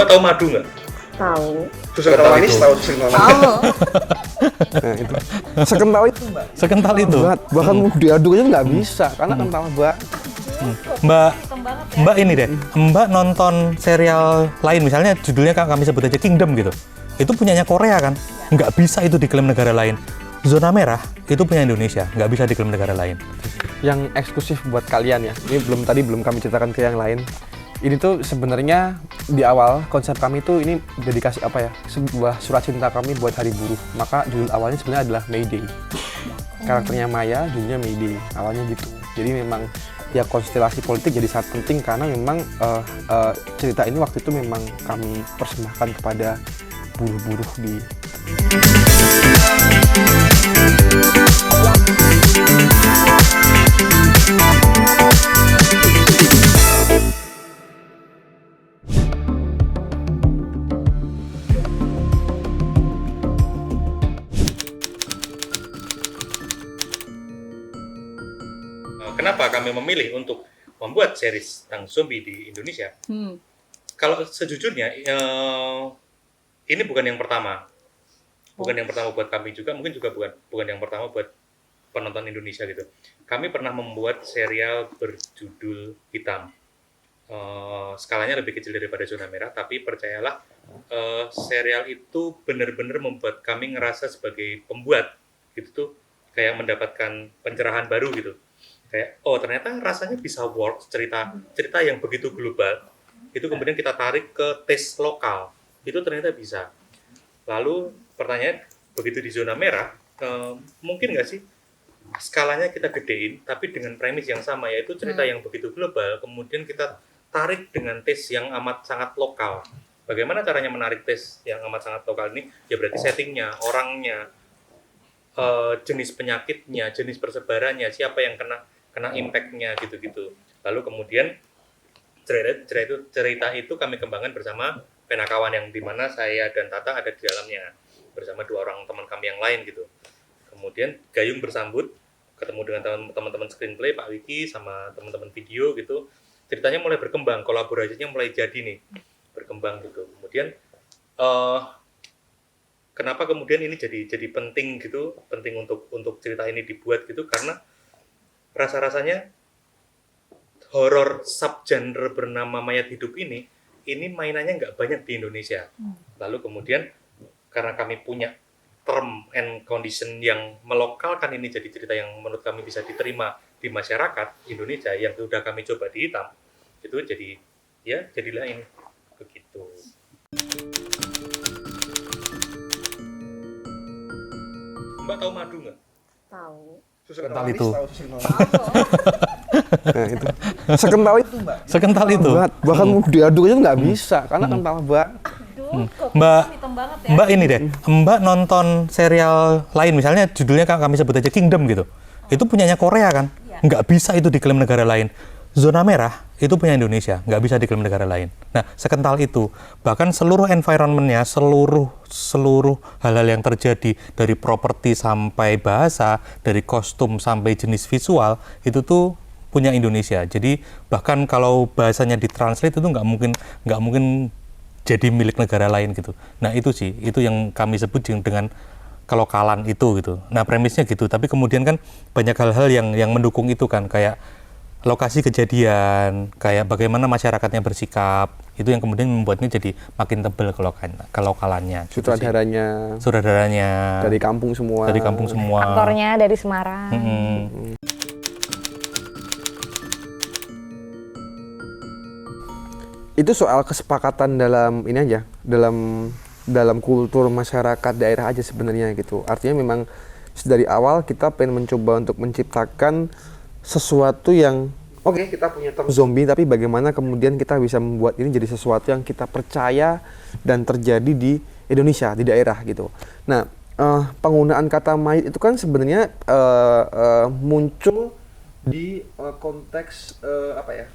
Mbak tahu madu nggak? Tahu. Susu kental manis tahu susu kental manis. Tahu. Nah, itu. Sekental itu, Mbak. Sekental itu. Bahkan diaduk aja nggak bisa karena kental, Mbak. Mbak ini deh, Mbak nonton serial lain misalnya judulnya kami sebut aja Kingdom gitu. Itu punyanya Korea kan? Nggak bisa itu diklaim negara lain. Zona merah itu punya Indonesia, nggak bisa diklaim negara lain. Yang eksklusif buat kalian ya. Ini belum kami ceritakan ke yang lain. Ini tuh sebenarnya di awal konsep kami tuh ini dedikasi apa ya? Sebuah surat cinta kami buat Hari Buruh. Maka judul awalnya sebenarnya adalah May Day. Karakternya Maya, judulnya May Day. Awalnya gitu. Jadi memang ya konstelasi politik jadi sangat penting karena memang cerita ini waktu itu memang kami persembahkan kepada buruh-buruh di Kenapa kami memilih untuk membuat series tentang zombie di Indonesia? Kalau sejujurnya, ini bukan yang pertama. Bukan yang pertama buat kami juga, mungkin juga bukan yang pertama buat penonton Indonesia gitu. Kami pernah membuat serial berjudul Hitam. Skalanya lebih kecil daripada Zona Merah, tapi percayalah, serial itu benar-benar membuat kami ngerasa sebagai pembuat gitu tuh, kayak mendapatkan pencerahan baru gitu. Kayak, oh ternyata rasanya bisa work cerita yang begitu global, itu kemudian kita tarik ke taste lokal, itu ternyata bisa. Lalu pertanyaan, begitu di Zona Merah, mungkin nggak sih skalanya kita gedein, tapi dengan premis yang sama, yaitu cerita yang begitu global, kemudian kita tarik dengan taste yang amat sangat lokal. Bagaimana caranya menarik taste yang amat sangat lokal ini? Ya berarti settingnya, orangnya, jenis penyakitnya, jenis persebarannya, siapa yang kena impact-nya gitu-gitu. Lalu kemudian cerita itu kami kembangkan bersama Penakawan yang dimana saya dan Tata ada di dalamnya bersama dua orang teman kami yang lain gitu. Kemudian Gayung bersambut ketemu dengan teman-teman screenplay, Pak Wiki sama teman-teman video gitu. Ceritanya mulai berkembang, kolaborasinya mulai jadi nih berkembang gitu. Kemudian kenapa kemudian ini jadi penting gitu, penting untuk cerita ini dibuat gitu, karena rasa-rasanya horor subgenre bernama mayat hidup ini mainannya nggak banyak di Indonesia. Lalu kemudian karena kami punya term and condition yang melokalkan ini jadi cerita yang menurut kami bisa diterima di masyarakat Indonesia yang sudah kami coba di Hitam, itu jadilah ini begitu. Mbak tahu madu nggak? Tahu. Susu Kental itu. Nah, itu. Sekental itu, Mbak. Sekental itu. Bahkan diaduk aja nggak bisa karena kental, Mbak. Mbak ini deh, Mbak nonton serial lain misalnya judulnya kami sebut aja Kingdom gitu. Itu punyanya Korea kan? Nggak bisa itu diklaim negara lain. Zona merah itu punya Indonesia, nggak bisa diklaim negara lain. Nah, sekental itu, bahkan seluruh environment-nya, seluruh hal-hal yang terjadi dari properti sampai bahasa, dari kostum sampai jenis visual, itu tuh punya Indonesia. Jadi bahkan kalau bahasanya ditranslate itu nggak mungkin jadi milik negara lain gitu. Nah itu sih, itu yang kami sebut dengan kelokalan itu gitu. Nah premisnya gitu, tapi kemudian kan banyak hal-hal yang mendukung itu kan, kayak lokasi kejadian, kayak bagaimana masyarakatnya bersikap, itu yang kemudian membuatnya jadi makin tebal kelokalannya. Sutradaranya dari kampung semua. Aktornya dari Semarang. Itu soal kesepakatan dalam ini aja, dalam kultur masyarakat daerah aja sebenarnya gitu. Artinya memang dari awal kita pengen mencoba untuk menciptakan sesuatu yang oke, kita punya term zombie, tapi bagaimana kemudian kita bisa membuat ini jadi sesuatu yang kita percaya dan terjadi di Indonesia, di daerah gitu. Nah, penggunaan kata mayit itu kan sebenarnya muncul di konteks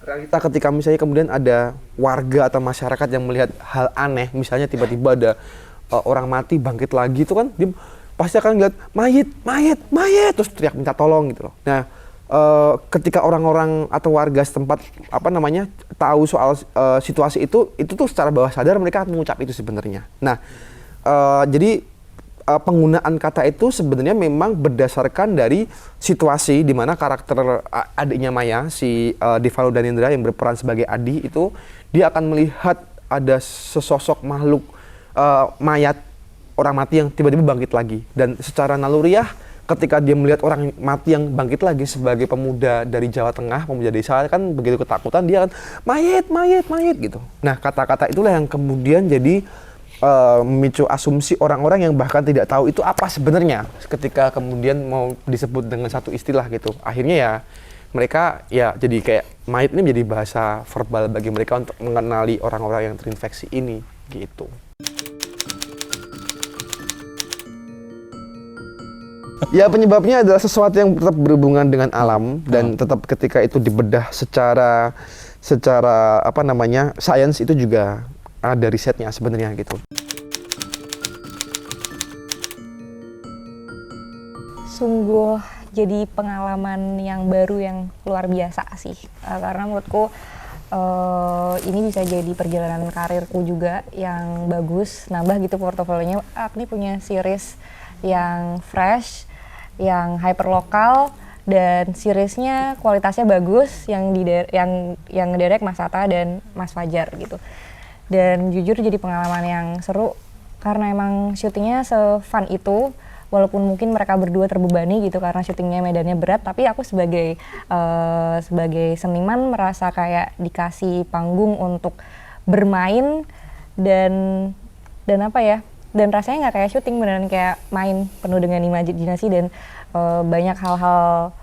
realita ketika misalnya kemudian ada warga atau masyarakat yang melihat hal aneh, misalnya tiba-tiba ada orang mati bangkit lagi, itu kan dia pasti akan lihat mayit terus teriak minta tolong gitu loh. Nah, ketika orang-orang atau warga setempat tahu soal situasi itu tuh secara bawah sadar mereka akan mengucap itu sebenarnya. Nah, jadi penggunaan kata itu sebenarnya memang berdasarkan dari situasi di mana karakter adiknya Maya, si Devalo Danindra yang berperan sebagai Adi itu, dia akan melihat ada sesosok makhluk mayat orang mati yang tiba-tiba bangkit lagi, dan secara naluriah ketika dia melihat orang mati yang bangkit lagi sebagai pemuda dari Jawa Tengah, pemuda desa, kan begitu ketakutan dia kan mayit gitu. Nah, kata-kata itulah yang kemudian jadi memicu asumsi orang-orang yang bahkan tidak tahu itu apa sebenarnya ketika kemudian mau disebut dengan satu istilah gitu. Akhirnya ya mereka ya jadi kayak mayit ini menjadi bahasa verbal bagi mereka untuk mengenali orang-orang yang terinfeksi ini gitu. Ya, penyebabnya adalah sesuatu yang tetap berhubungan dengan alam dan tetap ketika itu dibedah secara sains itu juga ada risetnya sebenarnya gitu. Sungguh jadi pengalaman yang baru yang luar biasa sih, karena menurutku ini bisa jadi perjalanan karirku juga yang bagus, nambah gitu portofolionya. Aku nih punya series yang fresh, yang hyperlokal, dan seriesnya kualitasnya bagus, yang ngedirect Mas Atta dan Mas Fajar gitu. Dan jujur jadi pengalaman yang seru karena emang syutingnya se-fun itu, walaupun mungkin mereka berdua terbebani gitu karena syutingnya medannya berat, tapi aku sebagai seniman merasa kayak dikasih panggung untuk bermain dan apa ya, dan rasanya nggak kayak syuting, beneran kayak main penuh dengan imajinasi dan banyak hal-hal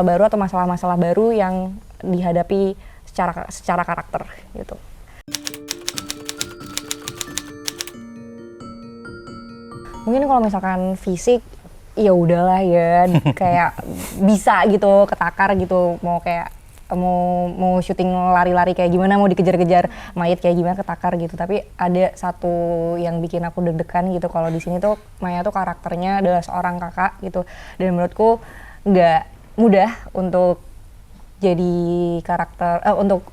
baru atau masalah-masalah baru yang dihadapi secara karakter gitu. Mungkin kalau misalkan fisik ya udahlah ya kayak bisa gitu ketakar gitu, mau syuting lari-lari kayak gimana, mau dikejar-kejar mayat kayak gimana ketakar gitu. Tapi ada satu yang bikin aku deg-degan gitu, kalau di sini tuh Maya tuh karakternya adalah seorang kakak gitu, dan menurutku nggak mudah untuk jadi karakter untuk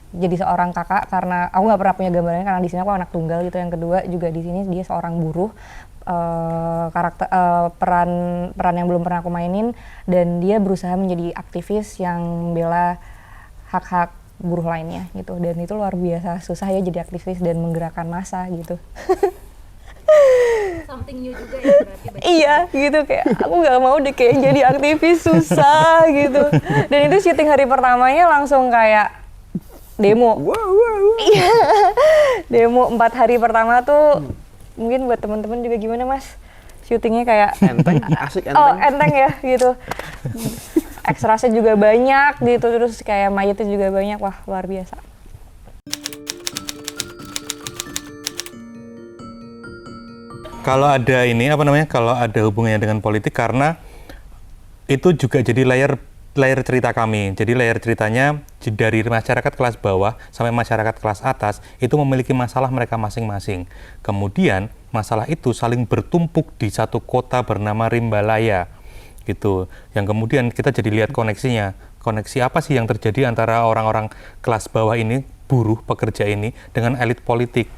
jadi seorang kakak, karena aku nggak pernah punya gambarannya karena di sini aku anak tunggal gitu. Yang kedua juga di sini dia seorang buruh, peran yang belum pernah aku mainin, dan dia berusaha menjadi aktivis yang membela hak-hak buruh lainnya gitu, dan itu luar biasa susah ya jadi aktivis dan menggerakkan massa gitu. Something new juga ya berarti. Iya gitu, kayak aku nggak mau deh kayak jadi aktivis, susah gitu. Dan itu syuting hari pertamanya langsung kayak demo. Iya, demo 4 hari pertama tuh. Mungkin buat teman-teman juga gimana Mas? Syutingnya kayak enteng, asik enteng. Oh, enteng ya gitu. Ekstrasnya juga banyak gitu, terus kayak mayatnya juga banyak. Wah, luar biasa. Kalau ada kalau ada hubungannya dengan politik, karena itu juga jadi layar cerita kami. Jadi layar ceritanya dari masyarakat kelas bawah sampai masyarakat kelas atas itu memiliki masalah mereka masing-masing. Kemudian masalah itu saling bertumpuk di satu kota bernama Rimbalaya gitu. Yang kemudian kita jadi lihat koneksinya. Koneksi apa sih yang terjadi antara orang-orang kelas bawah ini, buruh, pekerja ini, dengan elit politik.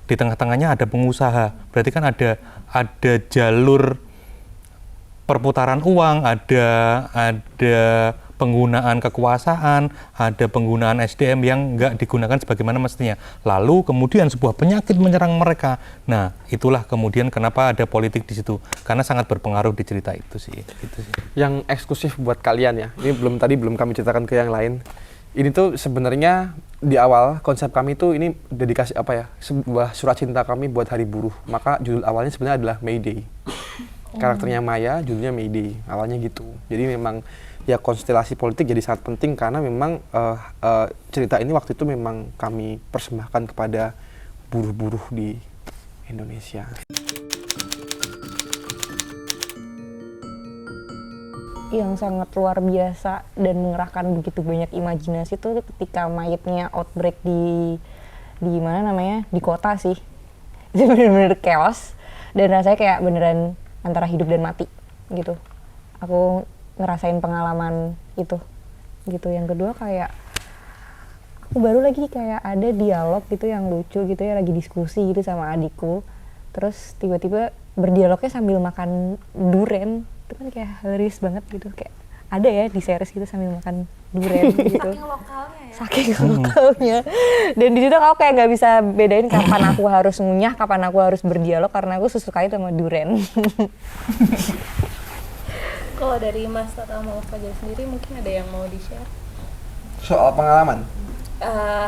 Di tengah-tengahnya ada pengusaha. Berarti kan ada jalur perputaran uang, ada penggunaan kekuasaan, ada penggunaan SDM yang nggak digunakan sebagaimana mestinya. Lalu kemudian sebuah penyakit menyerang mereka. Nah, itulah kemudian kenapa ada politik di situ, karena sangat berpengaruh di cerita itu sih. Gitu sih. Yang eksklusif buat kalian ya, ini belum kami ceritakan ke yang lain. Ini tuh sebenarnya di awal konsep kami tuh ini dedikasi sebuah surat cinta kami buat Hari Buruh. Maka judul awalnya sebenarnya adalah May Day. Karakternya Maya, judulnya May Day, awalnya gitu. Jadi memang ya konstelasi politik jadi sangat penting karena memang cerita ini waktu itu memang kami persembahkan kepada buruh-buruh di Indonesia. Yang sangat luar biasa dan mengerahkan begitu banyak imajinasi tuh ketika mayatnya outbreak di mana namanya, di kota sih. Itu bener-bener chaos dan rasanya kayak beneran antara hidup dan mati gitu. Aku ngerasain pengalaman itu gitu. Yang kedua kayak aku baru lagi kayak ada dialog gitu yang lucu gitu ya, lagi diskusi gitu sama adikku, terus tiba-tiba berdialognya sambil makan duren. Itu kan kayak hilarious banget gitu, kayak ada ya di series gitu sambil makan duren gitu. Saking lokalnya ya. Saking lokalnya. Dan di situ aku kayak nggak bisa bedain kapan aku harus ngunyah, kapan aku harus berdialog, karena aku sesuka itu sama duren. Kalau dari Mas Tata sama Mas Fajar sendiri mungkin ada yang mau di-share? Soal pengalaman.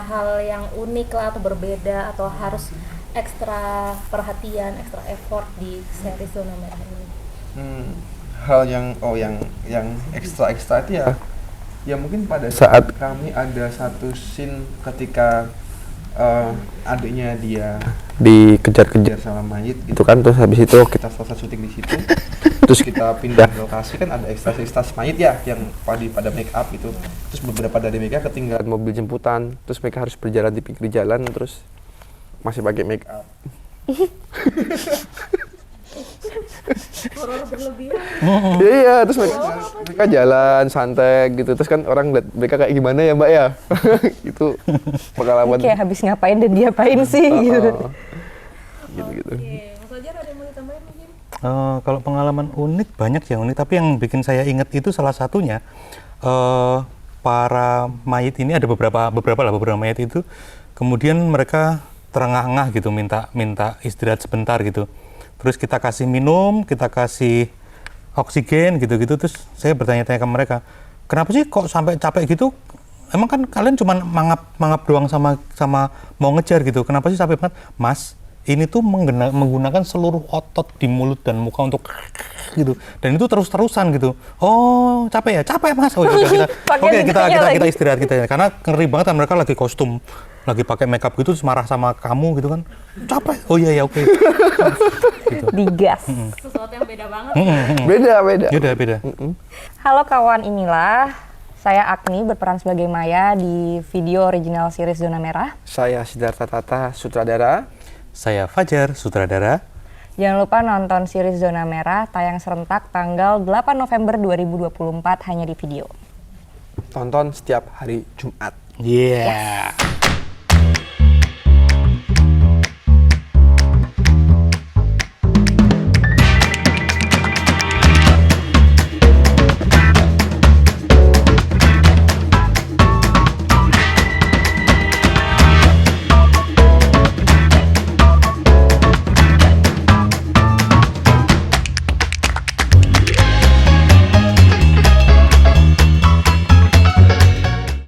Hal yang unik lah atau berbeda atau harus ekstra perhatian, ekstra effort di series Zona Merah ini. Hal yang ekstra itu ya mungkin pada saat kami ada satu scene ketika adiknya dia dikejar-kejar sama mayit gitu kan, terus habis itu kita selesai syuting di situ, terus kita pindah ke lokasi kan ada ekstra mayit ya yang pada make up gitu, terus beberapa dari mereka ketinggalan mobil jemputan, terus mereka harus berjalan di pinggir jalan terus masih pakai make up. Horor berlebihan. Iya, terus mereka jalan santai gitu, terus kan orang lihat mereka kayak gimana ya mbak ya. Itu pengalaman. Kayak habis ngapain dan diapain sih gitu. Gitu. Oke, Mas Fajar ada yang mau ditambahin mungkin? Kalau pengalaman unik banyak yang unik, tapi yang bikin saya ingat itu salah satunya para mayit ini ada beberapa mayit itu, kemudian mereka terengah-engah gitu minta istirahat sebentar gitu. Terus kita kasih minum, kita kasih oksigen gitu-gitu, terus saya bertanya-tanya ke mereka, kenapa sih kok sampai capek gitu? Emang kan kalian cuma mangap doang sama mau ngejar gitu, kenapa sih capek banget? Mas, ini tuh menggunakan seluruh otot di mulut dan muka untuk gitu, dan itu terus-terusan gitu. Oh, capek ya? Capek mas. Oh, ya, kita istirahat kita, karena ngeri banget kan mereka lagi kostum, lagi pakai makeup gitu, terus marah sama kamu gitu kan. Capek. Oh iya ya, oke. Gitu. Digas. Sesuatu yang beda banget. Beda. Halo kawan, inilah saya Agni berperan sebagai Maya di video original series Zona Merah. Saya Siddhartha Tata, sutradara. Saya Fajar, sutradara. Jangan lupa nonton series Zona Merah tayang serentak tanggal 8 November 2024 hanya di video. Tonton setiap hari Jumat. Yeah.